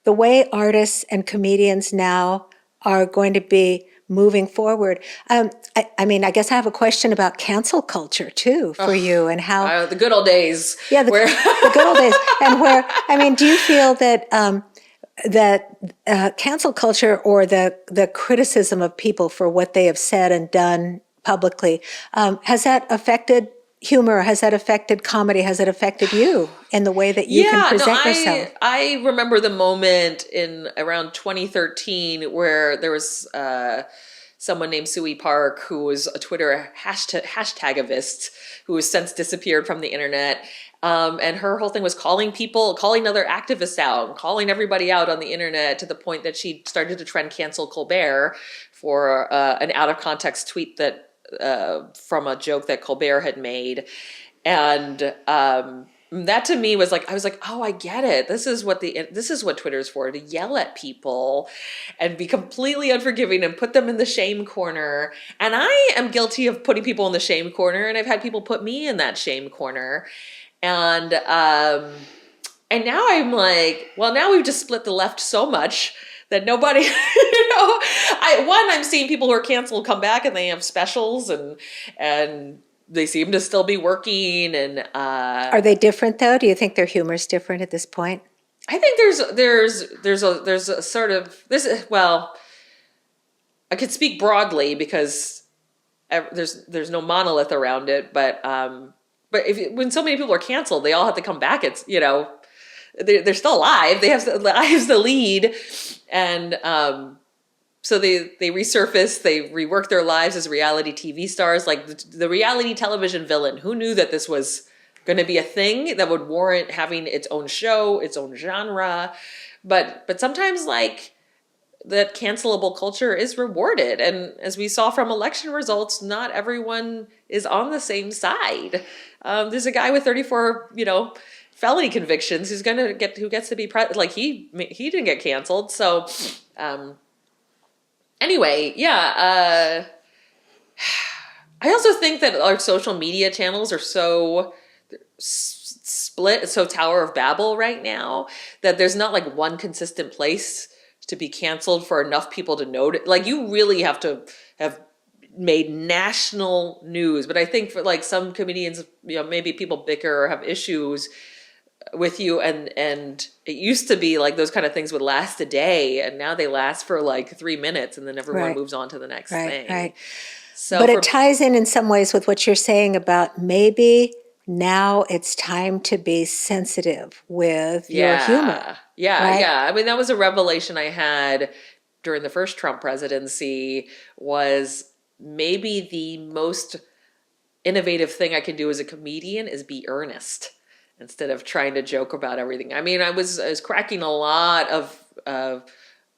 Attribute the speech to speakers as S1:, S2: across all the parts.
S1: the way artists and comedians now are going to be moving forward. I mean, I guess I have a question about cancel culture too for you and how
S2: the good old days.
S1: yeah, the good old days, and where I mean, do you feel that cancel culture or the criticism of people for what they have said and done publicly has that affected humor? Has that affected comedy? Has it affected you in the way that you can present yourself?
S2: I remember the moment in around 2013 where there was someone named Sui Park who was a Twitter hashtagivist who has since disappeared from the internet. And her whole thing was calling other activists out, calling everybody out on the internet to the point that she started to trend cancel Colbert for an out of context tweet that from a joke that Colbert had made. And that to me was like, I was like, oh, I get it. This is what Twitter's for, to yell at people and be completely unforgiving and put them in the shame corner. And I am guilty of putting people in the shame corner, and I've had people put me in that shame corner. And now I'm like, well, now we've just split the left so much that nobody, I'm seeing people who are canceled come back and they have specials and they seem to still be working. And
S1: are they different though? Do you think their humor is different at this point?
S2: I think there's a sort of well, I could speak broadly because there's no monolith around it, but when so many people are canceled, they all have to come back. It's they're still alive. They have lives to lead, and so they resurface. They rework their lives as reality TV stars, like the reality television villain. Who knew that this was going to be a thing that would warrant having its own show, its own genre? But sometimes like that cancelable culture is rewarded, and as we saw from election results, not everyone is on the same side. There's a guy with 34, felony convictions who gets to be like he didn't get canceled. So anyway, yeah. I also think that our social media channels are so split, so Tower of Babel right now, that there's not like one consistent place to be canceled for enough people to notice. Like you really have to have made national news. But I think for like some comedians, maybe people bicker or have issues with you, and it used to be like those kind of things would last a day, and now they last for like 3 minutes, and then everyone moves on to the next thing.
S1: Right.
S2: So,
S1: but it ties in some ways with what you're saying about maybe now it's time to be sensitive with your humor.
S2: Yeah. I mean, that was a revelation I had during the first Trump presidency, was maybe the most innovative thing I can do as a comedian is be earnest instead of trying to joke about everything. I mean, I was cracking a lot of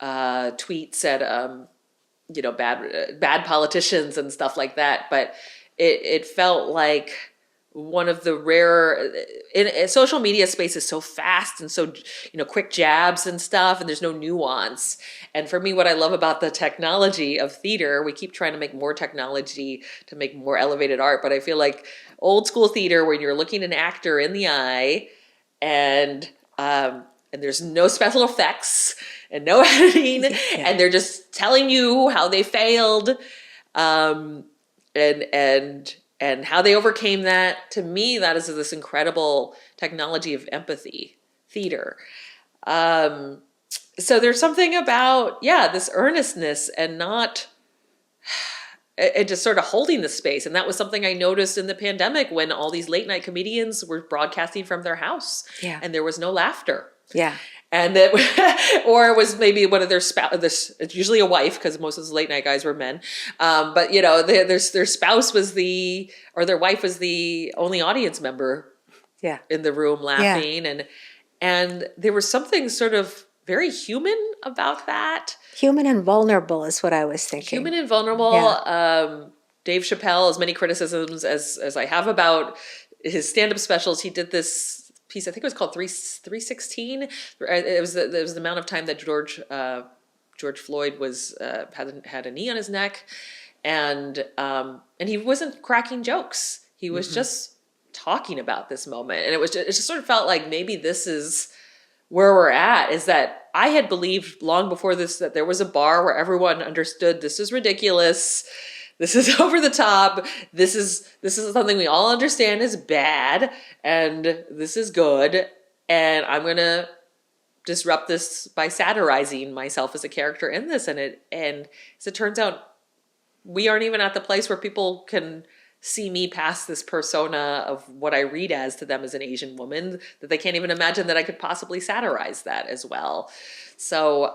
S2: tweets at bad politicians and stuff like that, but it felt like one of the rare in social media space is so fast and so quick jabs and stuff, and there's no nuance. And for me, what I love about the technology of theater, we keep trying to make more technology to make more elevated art, but I feel like old school theater, when you're looking an actor in the eye and there's no special effects and no editing, and they're just telling you how they failed, and how they overcame that. To me, that is this incredible technology of empathy theater. So there's something about, this earnestness and not, and just sort of holding the space. And that was something I noticed in the pandemic when all these late night comedians were broadcasting from their house and there was no laughter.
S1: Yeah.
S2: And that, or it was maybe one of their spouse. It's usually a wife, because most of those late night guys were men. But their spouse was or their wife was the only audience member. In the room laughing, and there was something sort of very human about that.
S1: Human and vulnerable is what I was thinking.
S2: Human and vulnerable. Yeah. Dave Chappelle, as many criticisms as I have about his stand-up specials, he did this piece, I think it was called 316. It was the amount of time that George Floyd was had a knee on his neck, and he wasn't cracking jokes. He was just talking about this moment, and it just sort of felt like maybe this is where we're at is that I had believed long before this that there was a bar where everyone understood this is ridiculous. This is over the top. This is something we all understand is bad, and this is good. And I'm gonna disrupt this by satirizing myself as a character in this. And as it turns out, we aren't even at the place where people can see me past this persona of what I read as to them as an Asian woman, that they can't even imagine that I could possibly satirize that as well. So